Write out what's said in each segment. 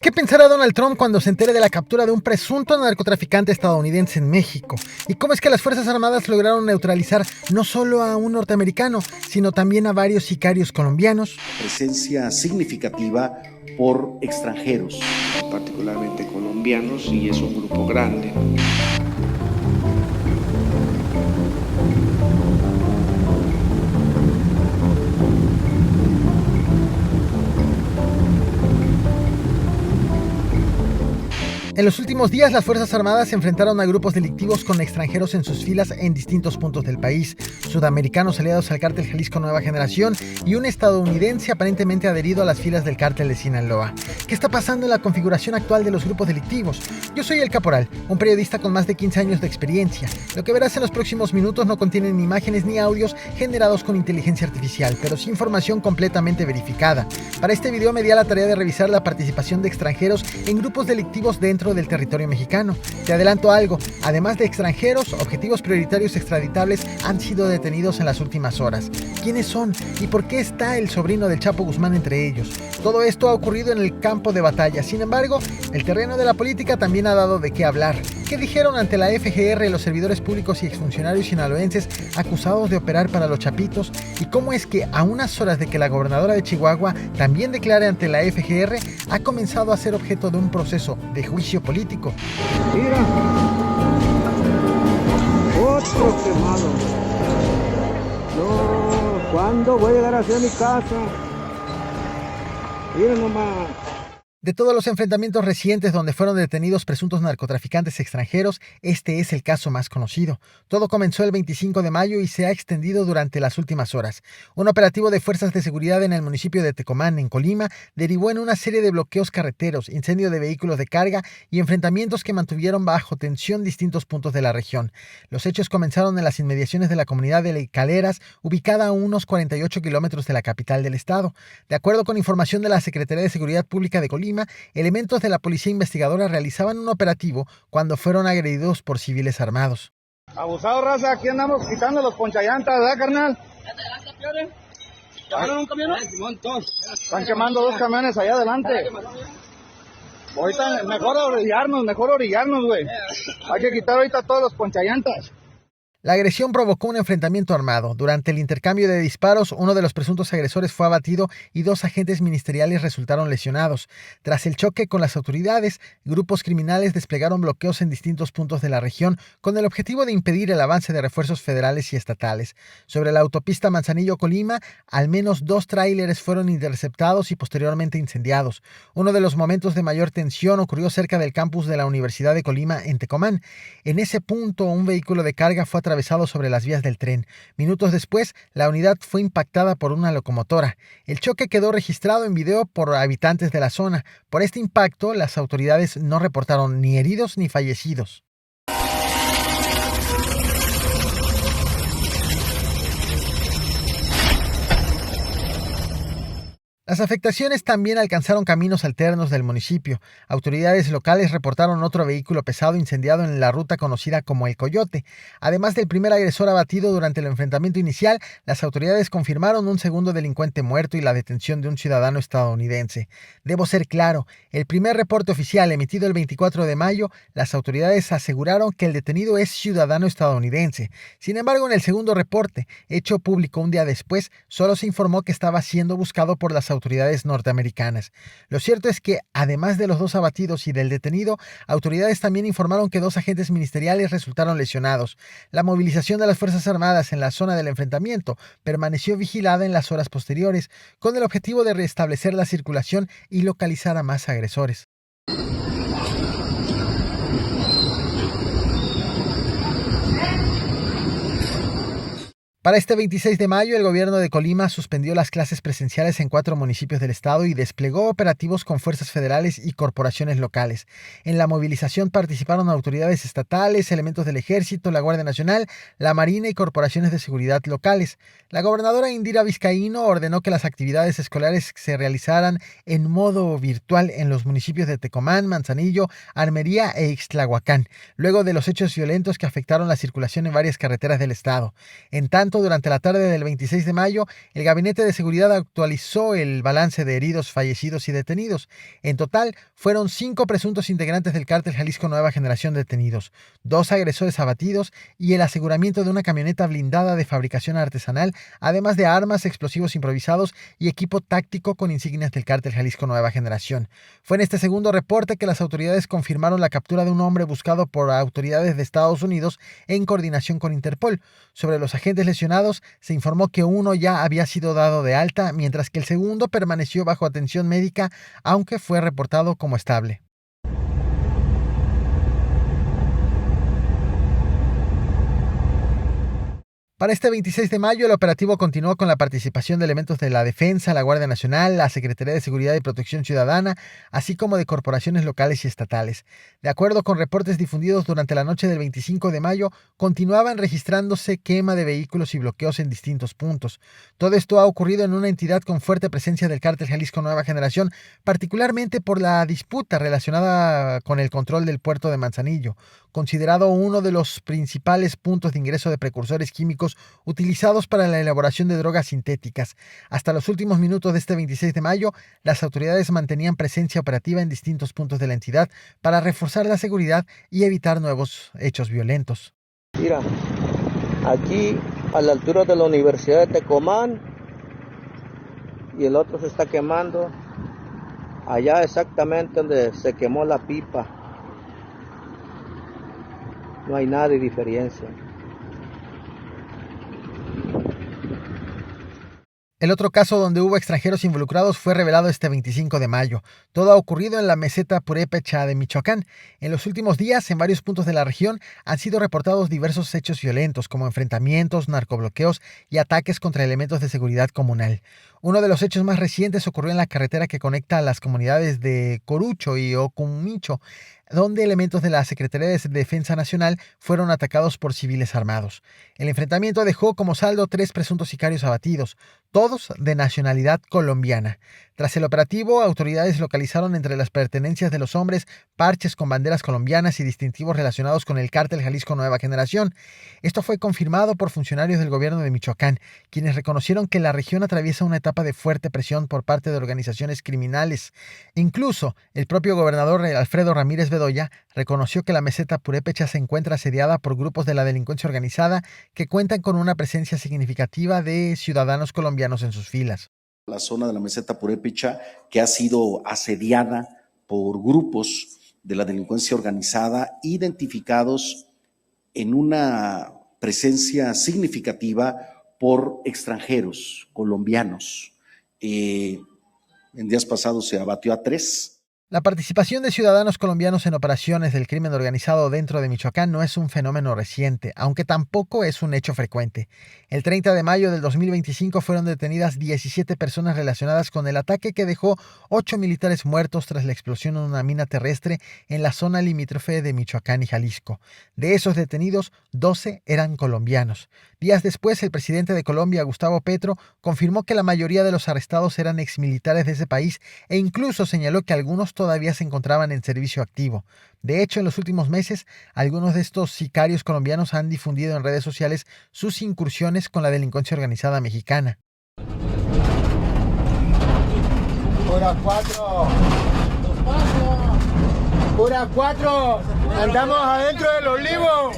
¿Qué pensará Donald Trump cuando se entere de la captura de un presunto narcotraficante estadounidense en México? ¿Y cómo es que las Fuerzas Armadas lograron neutralizar no solo a un norteamericano, sino también a varios sicarios colombianos? Presencia significativa por extranjeros, particularmente colombianos, y es un grupo grande. En los últimos días, las Fuerzas Armadas se enfrentaron a grupos delictivos con extranjeros en sus filas en distintos puntos del país, sudamericanos aliados al cártel Jalisco Nueva Generación y un estadounidense aparentemente adherido a las filas del cártel de Sinaloa. ¿Qué está pasando en la configuración actual de los grupos delictivos? Yo soy El Caporal, un periodista con más de 15 años de experiencia. Lo que verás en los próximos minutos no contienen ni imágenes ni audios generados con inteligencia artificial, pero sí información completamente verificada. Para este video me di a la tarea de revisar la participación de extranjeros en grupos delictivos dentro del territorio mexicano. Te adelanto algo, además de extranjeros, objetivos prioritarios extraditables han sido detenidos en las últimas horas. ¿Quiénes son? ¿Y por qué está el sobrino del Chapo Guzmán entre ellos? Todo esto ha ocurrido en el campo de batalla. Sin embargo, el terreno de la política también ha dado de qué hablar. ¿Qué dijeron ante la FGR los servidores públicos y exfuncionarios sinaloenses acusados de operar para los Chapitos? ¿Y cómo es que a unas horas de que la gobernadora de Chihuahua también declare ante la FGR, ha comenzado a ser objeto de un proceso de juicio político? Mira, otro quemado. No, ¿cuándo voy a llegar hacia mi casa? Mira nomás. De todos los enfrentamientos recientes donde fueron detenidos presuntos narcotraficantes extranjeros, este es el caso más conocido. Todo comenzó el 25 de mayo y se ha extendido durante las últimas horas. Un operativo de fuerzas de seguridad en el municipio de Tecomán, en Colima, derivó en una serie de bloqueos carreteros, incendio de vehículos de carga y enfrentamientos que mantuvieron bajo tensión distintos puntos de la región. Los hechos comenzaron en las inmediaciones de la comunidad de Caleras, ubicada a unos 48 kilómetros de la capital del estado. De acuerdo con información de la Secretaría de Seguridad Pública de Colima, elementos de la policía investigadora realizaban un operativo cuando fueron agredidos por civiles armados. Abusado, raza, aquí andamos quitando los ponchallantas, ¿verdad, carnal? ¿Llamaron un camión? Están quemando dos camiones allá adelante. Ahorita mejor orillarnos, güey. Hay que quitar ahorita todos los ponchallantas. La agresión provocó un enfrentamiento armado. Durante el intercambio de disparos, uno de los presuntos agresores fue abatido y dos agentes ministeriales resultaron lesionados. Tras el choque con las autoridades, grupos criminales desplegaron bloqueos en distintos puntos de la región con el objetivo de impedir el avance de refuerzos federales y estatales. Sobre la autopista Manzanillo-Colima, al menos 2 tráileres fueron interceptados y posteriormente incendiados. Uno de los momentos de mayor tensión ocurrió cerca del campus de la Universidad de Colima en Tecomán. En ese punto, un vehículo de carga fue atravesado sobre las vías del tren. Minutos después, la unidad fue impactada por una locomotora. El choque quedó registrado en video por habitantes de la zona. Por este impacto, las autoridades no reportaron ni heridos ni fallecidos. Las afectaciones también alcanzaron caminos alternos del municipio. Autoridades locales reportaron otro vehículo pesado incendiado en la ruta conocida como El Coyote. Además del primer agresor abatido durante el enfrentamiento inicial, las autoridades confirmaron un segundo delincuente muerto y la detención de un ciudadano estadounidense. Debo ser claro, el primer reporte oficial emitido el 24 de mayo, las autoridades aseguraron que el detenido es ciudadano estadounidense. Sin embargo, en el segundo reporte, hecho público un día después, solo se informó que estaba siendo buscado por las autoridades norteamericanas. Lo cierto es que, además de los 2 abatidos y del detenido, autoridades también informaron que 2 agentes ministeriales resultaron lesionados. La movilización de las Fuerzas Armadas en la zona del enfrentamiento permaneció vigilada en las horas posteriores, con el objetivo de restablecer la circulación y localizar a más agresores. Para este 26 de mayo, el gobierno de Colima suspendió las clases presenciales en 4 municipios del estado y desplegó operativos con fuerzas federales y corporaciones locales. En la movilización participaron autoridades estatales, elementos del Ejército, la Guardia Nacional, la Marina y corporaciones de seguridad locales. La gobernadora Indira Vizcaíno ordenó que las actividades escolares se realizaran en modo virtual en los municipios de Tecomán, Manzanillo, Armería e Ixtlahuacán, luego de los hechos violentos que afectaron la circulación en varias carreteras del estado. En tanto, tanto, durante la tarde del 26 de mayo, el Gabinete de Seguridad actualizó el balance de heridos, fallecidos y detenidos. En total, fueron 5 presuntos integrantes del cártel Jalisco Nueva Generación detenidos, 2 agresores abatidos y el aseguramiento de una camioneta blindada de fabricación artesanal, además de armas, explosivos improvisados y equipo táctico con insignias del cártel Jalisco Nueva Generación. Fue en este segundo reporte que las autoridades confirmaron la captura de un hombre buscado por autoridades de Estados Unidos en coordinación con Interpol. Sobre los agentes lesionados, se informó que uno ya había sido dado de alta, mientras que el segundo permaneció bajo atención médica, aunque fue reportado como estable. Para este 26 de mayo, el operativo continuó con la participación de elementos de la Defensa, la Guardia Nacional, la Secretaría de Seguridad y Protección Ciudadana, así como de corporaciones locales y estatales. De acuerdo con reportes difundidos durante la noche del 25 de mayo, continuaban registrándose quema de vehículos y bloqueos en distintos puntos. Todo esto ha ocurrido en una entidad con fuerte presencia del cártel Jalisco Nueva Generación, particularmente por la disputa relacionada con el control del puerto de Manzanillo, considerado uno de los principales puntos de ingreso de precursores químicos utilizados para la elaboración de drogas sintéticas. Hasta los últimos minutos de este 26 de mayo, las autoridades mantenían presencia operativa en distintos puntos de la entidad para reforzar la seguridad y evitar nuevos hechos violentos. Mira, aquí a la altura de la Universidad de Tecomán y el otro se está quemando allá exactamente donde se quemó la pipa. No hay nada de diferencia. El otro caso donde hubo extranjeros involucrados fue revelado este 25 de mayo. Todo ha ocurrido en la meseta Purépecha de Michoacán. En los últimos días, en varios puntos de la región, han sido reportados diversos hechos violentos, como enfrentamientos, narcobloqueos y ataques contra elementos de seguridad comunal. Uno de los hechos más recientes ocurrió en la carretera que conecta a las comunidades de Corucho y Ocumicho, donde elementos de la Secretaría de Defensa Nacional fueron atacados por civiles armados. El enfrentamiento dejó como saldo 3 presuntos sicarios abatidos, todos de nacionalidad colombiana. Tras el operativo, autoridades localizaron entre las pertenencias de los hombres parches con banderas colombianas y distintivos relacionados con el cártel Jalisco Nueva Generación. Esto fue confirmado por funcionarios del gobierno de Michoacán, quienes reconocieron que la región atraviesa una etapa de fuerte presión por parte de organizaciones criminales. Incluso, el propio gobernador Alfredo Ramírez Bedoya reconoció que la meseta Purépecha se encuentra asediada por grupos de la delincuencia organizada que cuentan con una presencia significativa de ciudadanos colombianos en sus filas. La zona de la meseta Purépecha, que ha sido asediada por grupos de la delincuencia organizada identificados en una presencia significativa por extranjeros colombianos. En días pasados se abatió a 3. La participación de ciudadanos colombianos en operaciones del crimen organizado dentro de Michoacán no es un fenómeno reciente, aunque tampoco es un hecho frecuente. El 30 de mayo del 2025 fueron detenidas 17 personas relacionadas con el ataque que dejó 8 militares muertos tras la explosión en una mina terrestre en la zona limítrofe de Michoacán y Jalisco. De esos detenidos, 12 eran colombianos. Días después, el presidente de Colombia, Gustavo Petro, confirmó que la mayoría de los arrestados eran exmilitares de ese país e incluso señaló que algunos todavía se encontraban en servicio activo. De hecho, en los últimos meses, algunos de estos sicarios colombianos han difundido en redes sociales sus incursiones con la delincuencia organizada mexicana. Pura 4. Pura 4. Andamos adentro del olivo.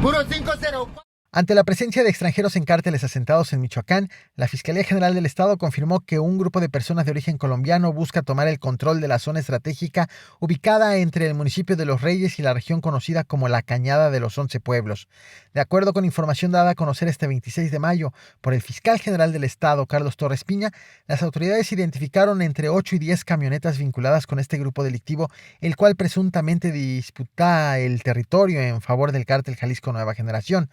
Puro 504. Ante la presencia de extranjeros en cárteles asentados en Michoacán, la Fiscalía General del Estado confirmó que un grupo de personas de origen colombiano busca tomar el control de la zona estratégica ubicada entre el municipio de Los Reyes y la región conocida como la Cañada de los 11 Pueblos. De acuerdo con información dada a conocer este 26 de mayo por el fiscal general del Estado, Carlos Torres Piña, las autoridades identificaron entre 8 y 10 camionetas vinculadas con este grupo delictivo, el cual presuntamente disputa el territorio en favor del cártel Jalisco Nueva Generación.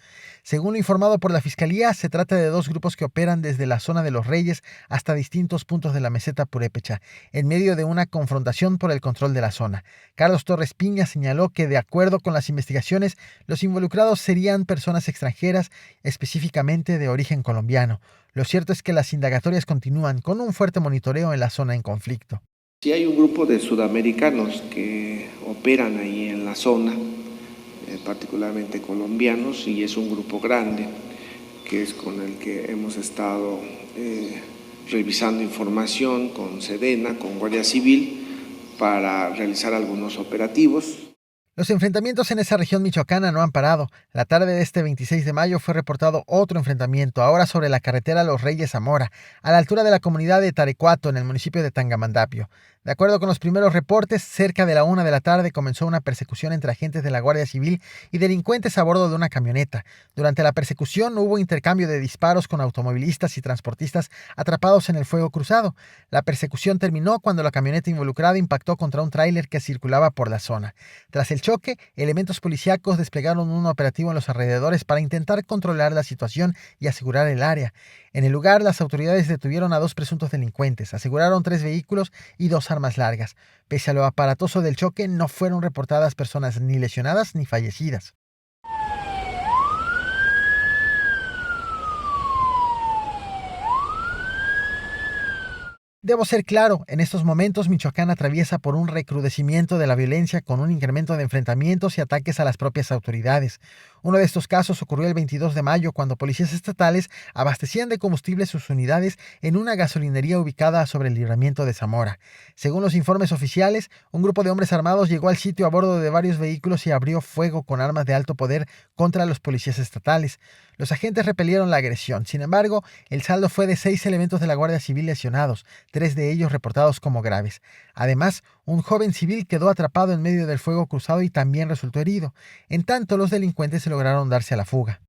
Según lo informado por la Fiscalía, se trata de 2 grupos que operan desde la zona de Los Reyes hasta distintos puntos de la meseta Purépecha, en medio de una confrontación por el control de la zona. Carlos Torres Piña señaló que, de acuerdo con las investigaciones, los involucrados serían personas extranjeras, específicamente de origen colombiano. Lo cierto es que las indagatorias continúan con un fuerte monitoreo en la zona en conflicto. Sí hay un grupo de sudamericanos que operan ahí en la zona. particularmente colombianos, y es un grupo grande que es con el que hemos estado revisando información con Sedena, con Guardia Civil, para realizar algunos operativos. Los enfrentamientos en esa región michoacana no han parado. La tarde de este 26 de mayo fue reportado otro enfrentamiento, ahora sobre la carretera Los Reyes Zamora, a la altura de la comunidad de Tarecuato, en el municipio de Tangamandapio. De acuerdo con los primeros reportes, cerca de la 1 de la tarde comenzó una persecución entre agentes de la Guardia Civil y delincuentes a bordo de una camioneta. Durante la persecución hubo intercambio de disparos con automovilistas y transportistas atrapados en el fuego cruzado. La persecución terminó cuando la camioneta involucrada impactó contra un tráiler que circulaba por la zona. Tras el choque, elementos policíacos desplegaron un operativo en los alrededores para intentar controlar la situación y asegurar el área. En el lugar, las autoridades detuvieron a 2 presuntos delincuentes, aseguraron 3 vehículos y 2 armas largas. Pese a lo aparatoso del choque, no fueron reportadas personas ni lesionadas ni fallecidas. Debo ser claro, en estos momentos Michoacán atraviesa por un recrudecimiento de la violencia con un incremento de enfrentamientos y ataques a las propias autoridades. Uno de estos casos ocurrió el 22 de mayo cuando policías estatales abastecían de combustible sus unidades en una gasolinería ubicada sobre el Libramiento de Zamora. Según los informes oficiales, un grupo de hombres armados llegó al sitio a bordo de varios vehículos y abrió fuego con armas de alto poder contra los policías estatales. Los agentes repelieron la agresión. Sin embargo, el saldo fue de 6 elementos de la Guardia Civil lesionados, 3 de ellos reportados como graves. Además, un joven civil quedó atrapado en medio del fuego cruzado y también resultó herido. En tanto, los delincuentes se lograron darse a la fuga.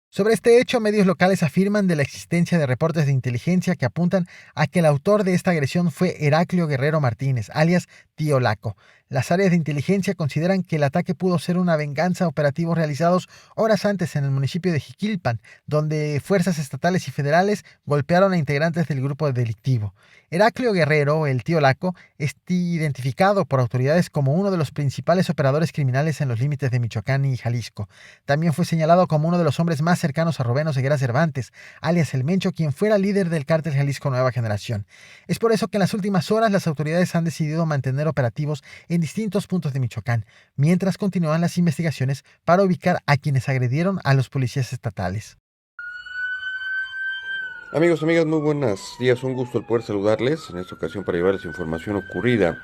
Sobre este hecho, medios locales afirman de la existencia de reportes de inteligencia que apuntan a que el autor de esta agresión fue Heraclio Guerrero Martínez, alias Tío Laco. Las áreas de inteligencia consideran que el ataque pudo ser una venganza a operativos realizados horas antes en el municipio de Jiquilpan, donde fuerzas estatales y federales golpearon a integrantes del grupo delictivo. Heraclio Guerrero, el Tío Laco, es identificado por autoridades como uno de los principales operadores criminales en los límites de Michoacán y Jalisco. También fue señalado como uno de los hombres más cercanos a Rubén Oseguera Cervantes, alias El Mencho, quien fuera líder del cártel Jalisco Nueva Generación. Es por eso que en las últimas horas las autoridades han decidido mantener operativos en distintos puntos de Michoacán, mientras continúan las investigaciones para ubicar a quienes agredieron a los policías estatales. Amigos, amigas, muy buenos días. Un gusto el poder saludarles en esta ocasión para llevarles información ocurrida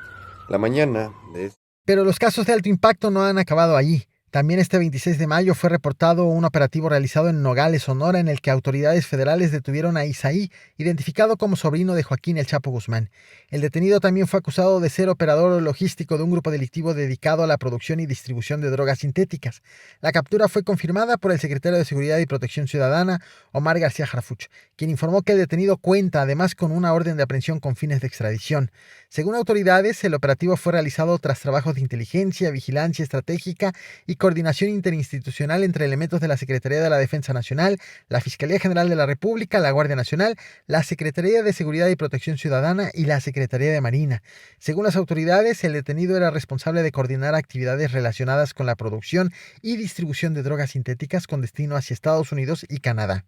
la mañana de... Pero los casos de alto impacto no han acabado allí. También este 26 de mayo fue reportado un operativo realizado en Nogales, Sonora, en el que autoridades federales detuvieron a Isaí, identificado como sobrino de Joaquín El Chapo Guzmán. El detenido también fue acusado de ser operador logístico de un grupo delictivo dedicado a la producción y distribución de drogas sintéticas. La captura fue confirmada por el secretario de Seguridad y Protección Ciudadana, Omar García Harfuch, quien informó que el detenido cuenta además con una orden de aprehensión con fines de extradición. Según autoridades, el operativo fue realizado tras trabajos de inteligencia, vigilancia estratégica y coordinación interinstitucional entre elementos de la Secretaría de la Defensa Nacional, la Fiscalía General de la República, la Guardia Nacional, la Secretaría de Seguridad y Protección Ciudadana y la Secretaría de Marina. Según las autoridades, el detenido era responsable de coordinar actividades relacionadas con la producción y distribución de drogas sintéticas con destino hacia Estados Unidos y Canadá.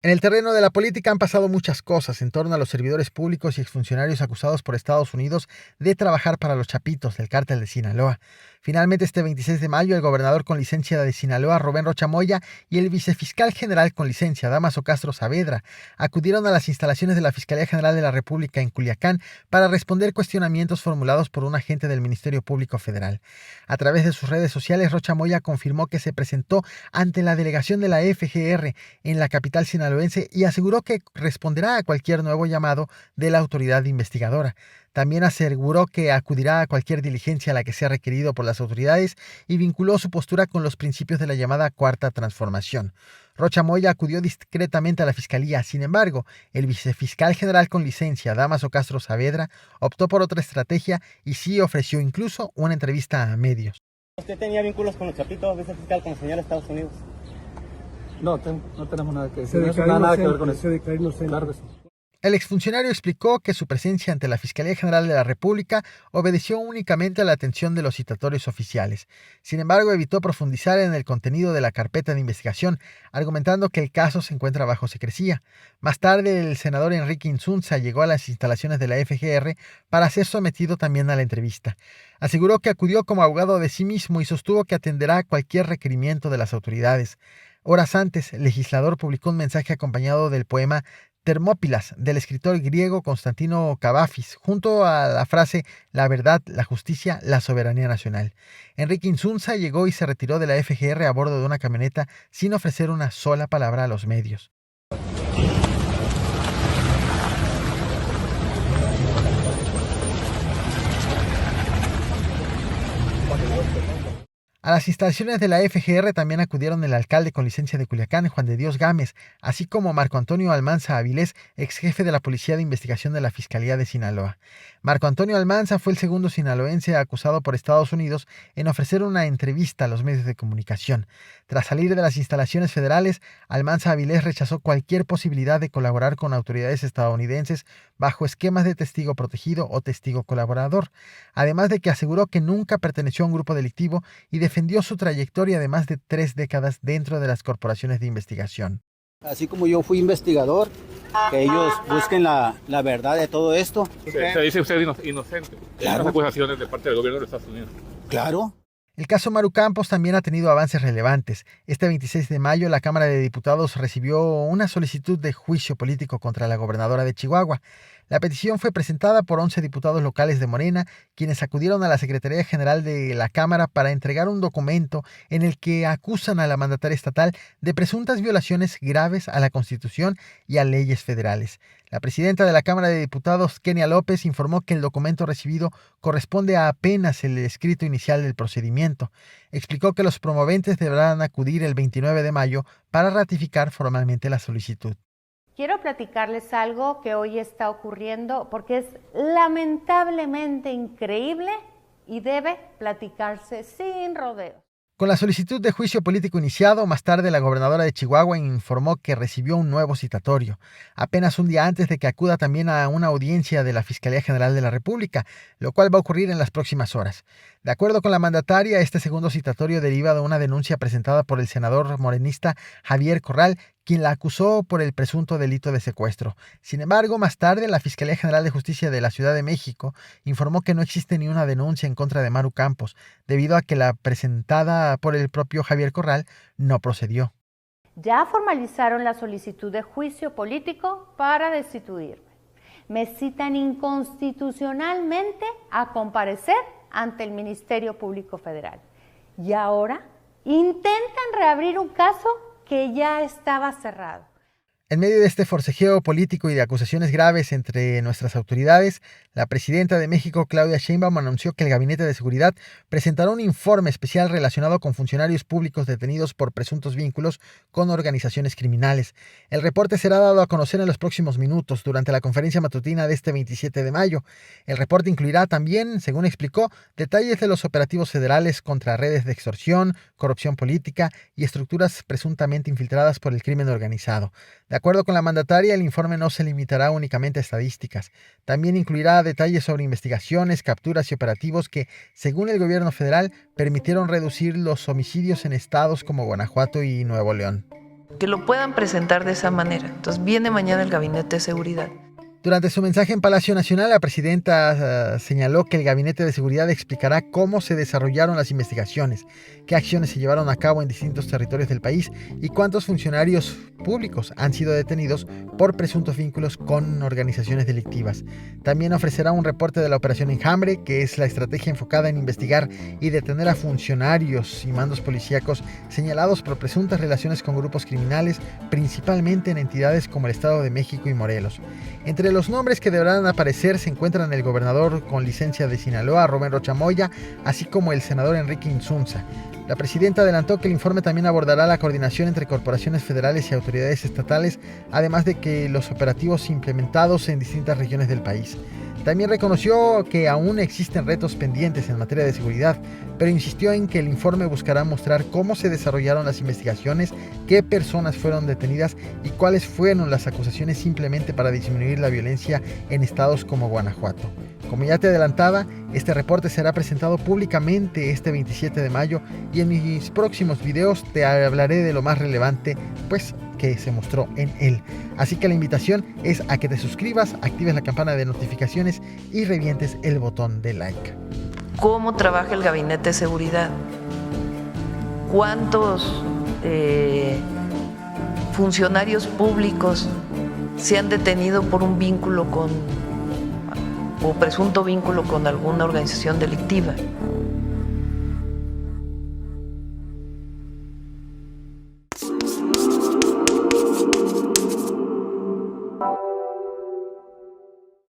En el terreno de la política han pasado muchas cosas en torno a los servidores públicos y exfuncionarios acusados por Estados Unidos de trabajar para los Chapitos del cártel de Sinaloa. Finalmente, este 26 de mayo, el gobernador con licencia de Sinaloa, Rubén Rocha Moya, y el vicefiscal general con licencia, Dámaso Castro Saavedra, acudieron a las instalaciones de la Fiscalía General de la República en Culiacán para responder cuestionamientos formulados por un agente del Ministerio Público Federal. A través de sus redes sociales, Rocha Moya confirmó que se presentó ante la delegación de la FGR en la capital sinaloense y aseguró que responderá a cualquier nuevo llamado de la autoridad investigadora. También aseguró que acudirá a cualquier diligencia a la que sea requerido por las autoridades y vinculó su postura con los principios de la llamada Cuarta Transformación. Rocha Moya acudió discretamente a la fiscalía. Sin embargo, el vicefiscal general con licencia, Dámaso Castro Saavedra, optó por otra estrategia y sí ofreció incluso una entrevista a medios. ¿Usted tenía vínculos con los Chapitos, vicefiscal, con el señor Estados Unidos? No tenemos nada que decir. No nada que ver con eso. Se declaró inocente. Claro que sí. El exfuncionario explicó que su presencia ante la Fiscalía General de la República obedeció únicamente a la atención de los citatorios oficiales. Sin embargo, evitó profundizar en el contenido de la carpeta de investigación, argumentando que el caso se encuentra bajo secrecía. Más tarde, el senador Enrique Insunza llegó a las instalaciones de la FGR para ser sometido también a la entrevista. Aseguró que acudió como abogado de sí mismo y sostuvo que atenderá cualquier requerimiento de las autoridades. Horas antes, el legislador publicó un mensaje acompañado del poema Termópilas, del escritor griego Constantino Cavafis, junto a la frase "la verdad, la justicia, la soberanía nacional". Enrique Insunza llegó y se retiró de la FGR a bordo de una camioneta sin ofrecer una sola palabra a los medios. A las instalaciones de la FGR también acudieron el alcalde con licencia de Culiacán, Juan de Dios Gámez, así como Marco Antonio Almanza Avilés, ex jefe de la Policía de Investigación de la Fiscalía de Sinaloa. Marco Antonio Almanza fue el segundo sinaloense acusado por Estados Unidos en ofrecer una entrevista a los medios de comunicación. Tras salir de las instalaciones federales, Almanza Avilés rechazó cualquier posibilidad de colaborar con autoridades estadounidenses bajo esquemas de testigo protegido o testigo colaborador, además de que aseguró que nunca perteneció a un grupo delictivo y defendió su trayectoria de más de 3 décadas dentro de las corporaciones de investigación. Así como yo fui investigador, que ellos busquen la verdad de todo esto. Se dice usted inocente. Claro. Estas acusaciones de parte del gobierno de Estados Unidos. Claro. El caso Maru Campos también ha tenido avances relevantes. Este 26 de mayo, la Cámara de Diputados recibió una solicitud de juicio político contra la gobernadora de Chihuahua. La petición fue presentada por 11 diputados locales de Morena, quienes acudieron a la Secretaría General de la Cámara para entregar un documento en el que acusan a la mandataria estatal de presuntas violaciones graves a la Constitución y a leyes federales. La presidenta de la Cámara de Diputados, Kenia López, informó que el documento recibido corresponde a apenas el escrito inicial del procedimiento. Explicó que los promoventes deberán acudir el 29 de mayo para ratificar formalmente la solicitud. Quiero platicarles algo que hoy está ocurriendo porque es lamentablemente increíble y debe platicarse sin rodeos. Con la solicitud de juicio político iniciado, más tarde la gobernadora de Chihuahua informó que recibió un nuevo citatorio, apenas un día antes de que acuda también a una audiencia de la Fiscalía General de la República, lo cual va a ocurrir en las próximas horas. De acuerdo con la mandataria, este segundo citatorio deriva de una denuncia presentada por el senador morenista Javier Corral, quien la acusó por el presunto delito de secuestro. Sin embargo, más tarde, la Fiscalía General de Justicia de la Ciudad de México informó que no existe ni una denuncia en contra de Maru Campos, debido a que la presentada por el propio Javier Corral no procedió. Ya formalizaron la solicitud de juicio político para destituirme. Me citan inconstitucionalmente a comparecer ante el Ministerio Público Federal. Y ahora intentan reabrir un caso que ya estaba cerrado. En medio de este forcejeo político y de acusaciones graves entre nuestras autoridades, la presidenta de México, Claudia Sheinbaum, anunció que el Gabinete de Seguridad presentará un informe especial relacionado con funcionarios públicos detenidos por presuntos vínculos con organizaciones criminales. El reporte será dado a conocer en los próximos minutos durante la conferencia matutina de este 27 de mayo. El reporte incluirá también, según explicó, detalles de los operativos federales contra redes de extorsión, corrupción política y estructuras presuntamente infiltradas por el crimen organizado. De acuerdo con la mandataria, el informe no se limitará únicamente a estadísticas. También incluirá detalles sobre investigaciones, capturas y operativos que, según el gobierno federal, permitieron reducir los homicidios en estados como Guanajuato y Nuevo León. Que lo puedan presentar de esa manera. Entonces viene mañana el Gabinete de Seguridad. Durante su mensaje en Palacio Nacional, la presidenta señaló que el Gabinete de Seguridad explicará cómo se desarrollaron las investigaciones, qué acciones se llevaron a cabo en distintos territorios del país y cuántos funcionarios públicos han sido detenidos por presuntos vínculos con organizaciones delictivas. También ofrecerá un reporte de la Operación Enjambre, que es la estrategia enfocada en investigar y detener a funcionarios y mandos policíacos señalados por presuntas relaciones con grupos criminales, principalmente en entidades como el Estado de México y Morelos. Entre los nombres que deberán aparecer se encuentran el gobernador con licencia de Sinaloa, Rubén Rocha Moya, así como el senador Enrique Insunza. La presidenta adelantó que el informe también abordará la coordinación entre corporaciones federales y autoridades estatales, además de que los operativos implementados en distintas regiones del país. También reconoció que aún existen retos pendientes en materia de seguridad, pero insistió en que el informe buscará mostrar cómo se desarrollaron las investigaciones, qué personas fueron detenidas y cuáles fueron las acusaciones simplemente para disminuir la violencia en estados como Guanajuato. Como ya te adelantaba, este reporte será presentado públicamente este 27 de mayo y en mis próximos videos te hablaré de lo más relevante, pues, que se mostró en él. Así que la invitación es a que te suscribas, actives la campana de notificaciones y revientes el botón de like. ¿Cómo trabaja el Gabinete de Seguridad? ¿Cuántos funcionarios públicos se han detenido por un vínculo con o presunto vínculo con alguna organización delictiva?